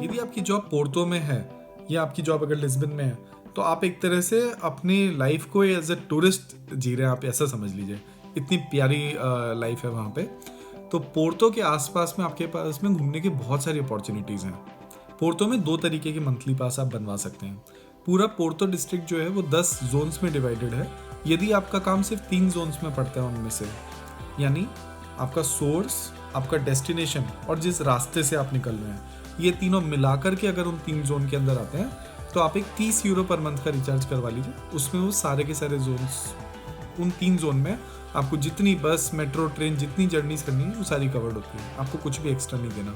यदि आपकी job Porto में है या आपकी जॉब अगर लिस्बन में है, तो आप एक तरह से अपनी लाइफ को एज ए टूरिस्ट जी रहे हैं, आप ऐसा समझ लीजिए। इतनी प्यारी लाइफ है वहाँ पे। तो पोर्तो के आसपास में आपके पास में घूमने की बहुत सारी अपॉर्चुनिटीज़ हैं। पोर्तो में 2 तरीके के मंथली पास आप बनवा सकते हैं। पूरा पोर्तो डिस्ट्रिक्ट जो है वो 10 जोन्स में डिवाइडेड है। यदि आपका काम सिर्फ 3 जोन्स में पड़ता है उनमें से, यानी आपका सोर्स, आपका डेस्टिनेशन और जिस रास्ते से आप निकल रहे हैं, ये तीनों मिलाकर के अगर उन 3 जोन के अंदर आते हैं, तो आप एक 30 यूरो पर मंथ का रिचार्ज करवा लीजिए। उसमें वो सारे के सारे जोन्स, उन 3 जोन में आपको जितनी बस, मेट्रो, ट्रेन, जितनी जर्नीज करनी है वो सारी कवर्ड होती है। आपको कुछ भी एक्स्ट्रा नहीं देना।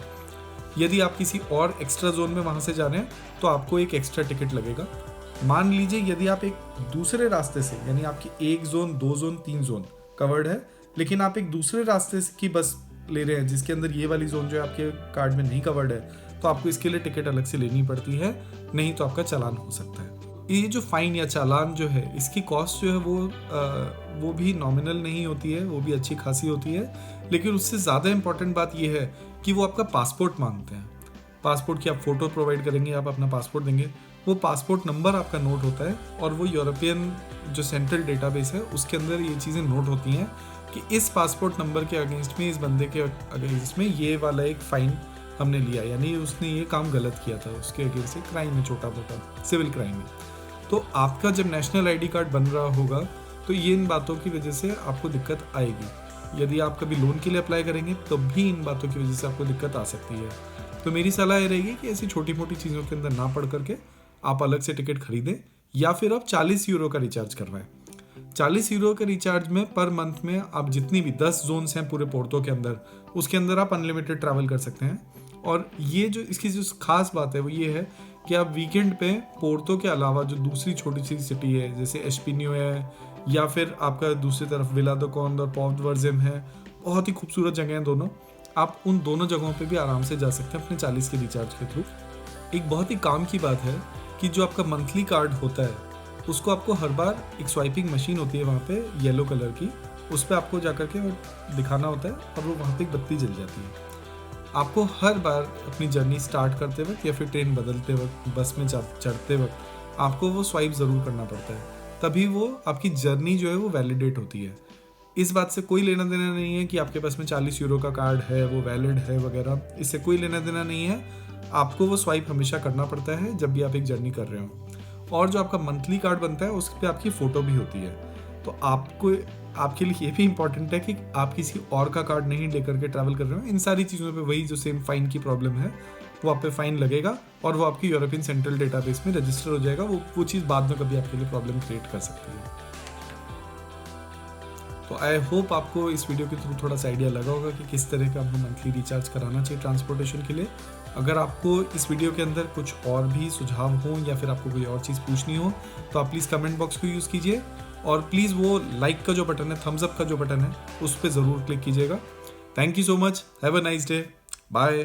यदि आप किसी और एक्स्ट्रा जोन में वहाँ से जा रहे हैं तो आपको एक एक्स्ट्रा टिकट लगेगा। मान लीजिए यदि आप एक दूसरे रास्ते से, यानी आपकी 1 जोन, 2 जोन, 3 जोन कवर्ड है, लेकिन आप एक दूसरे रास्ते की बस ले रहे हैं जिसके अंदर ये वाली जोन जो है आपके कार्ड में नहीं कवर्ड है, तो आपको इसके लिए टिकट अलग से लेनी पड़ती है, नहीं तो आपका चालान हो सकता है। ये जो फाइन या चालान जो है, इसकी कॉस्ट जो है वो भी नॉमिनल नहीं होती है, वो भी अच्छी खासी होती है। लेकिन उससे ज़्यादा इंपॉर्टेंट बात ये है कि वो आपका पासपोर्ट मांगते हैं। पासपोर्ट की आप फ़ोटो प्रोवाइड करेंगे, आप अपना पासपोर्ट देंगे, वो पासपोर्ट नंबर आपका नोट होता है और वो यूरोपियन जो सेंट्रल डेटाबेस है उसके अंदर ये चीज़ें नोट होती हैं कि इस पासपोर्ट नंबर के अगेंस्ट में, इस बंदे के अगेंस्ट में ये वाला एक फ़ाइन हमने लिया, यानी उसने ये काम गलत किया था, उसके अगेंस्ट से क्राइम है, छोटा मोटा सिविल क्राइम है। तो आपका जब नेशनल आईडी कार्ड बन रहा होगा तो ये इन बातों की वजह से आपको दिक्कत आएगी। यदि आप कभी लोन के लिए अप्लाई करेंगे तो भी इन बातों की वजह से आपको दिक्कत आ सकती है। तो मेरी सलाह ये रहेगी कि ऐसी छोटी मोटी चीज़ों के अंदर ना पड़ करके आप अलग से टिकट खरीदें, या फिर आप 40 यूरो का रिचार्ज करवाएं। 40 यूरो के रिचार्ज में पर मंथ में आप जितनी भी 10 जोन्स हैं पूरे पोर्तो के अंदर, उसके अंदर आप अनलिमिटेड ट्रैवल कर सकते हैं। और ये जो इसकी जो खास बात है वो ये है कि आप वीकेंड पे पोर्तो के अलावा जो दूसरी छोटी सी सिटी है, जैसे एस्पिनियो है, या फिर आपका दूसरी तरफ विला द कॉन्द और पॉव द वर्जेम है, बहुत ही खूबसूरत जगह हैं दोनों। आप उन दोनों जगहों पे भी आराम से जा सकते हैं अपने 40 के रिचार्ज के थ्रू। एक बहुत ही काम की बात है कि जो आपका मंथली कार्ड होता है उसको आपको हर बार एक स्वाइपिंग मशीन होती है वहाँ पे येलो कलर की, उस पर आपको जा करके दिखाना होता है और वो वहाँ पे एक बत्ती जल जाती है। आपको हर बार अपनी जर्नी स्टार्ट करते वक्त या फिर ट्रेन बदलते वक्त, बस में चढ़ते वक्त आपको वो स्वाइप ज़रूर करना पड़ता है, तभी वो आपकी जर्नी जो है वो वैलिडेट होती है। इस बात से कोई लेना देना नहीं है कि आपके पास में 40 यूरो का कार्ड है, वो वैलिड है वगैरह, इससे कोई लेना देना नहीं है। आपको वो स्वाइप हमेशा करना पड़ता है जब भी आप एक जर्नी कर रहे हो। और जो आपका मंथली कार्ड बनता है उस पर आपकी फ़ोटो भी होती है। तो आपके लिए ये भी इंपॉर्टेंट है कि आप किसी और का कार्ड नहीं लेकर के ट्रैवल कर रहे हो। इन सारी चीज़ों पे वही जो सेम फाइन की प्रॉब्लम है, वो आप पे फाइन लगेगा और वो आपकी यूरोपियन सेंट्रल डेटाबेस में रजिस्टर हो जाएगा। वो चीज़ बाद में कभी आपके लिए प्रॉब्लम क्रिएट कर सकती है। तो आई होप आपको इस वीडियो के थ्रू थोड़ा सा आइडिया लगा होगा कि किस तरह का आपको मंथली रिचार्ज कराना चाहिए ट्रांसपोर्टेशन के लिए। अगर आपको इस वीडियो के अंदर कुछ और भी सुझाव हो या फिर आपको कोई और चीज़ पूछनी हो तो आप प्लीज़ कमेंट बॉक्स को यूज़ कीजिए, और प्लीज़ वो लाइक का जो बटन है, थम्स अप का जो बटन है, उस पर ज़रूर क्लिक कीजिएगा। Thank you so much, have a nice day, bye.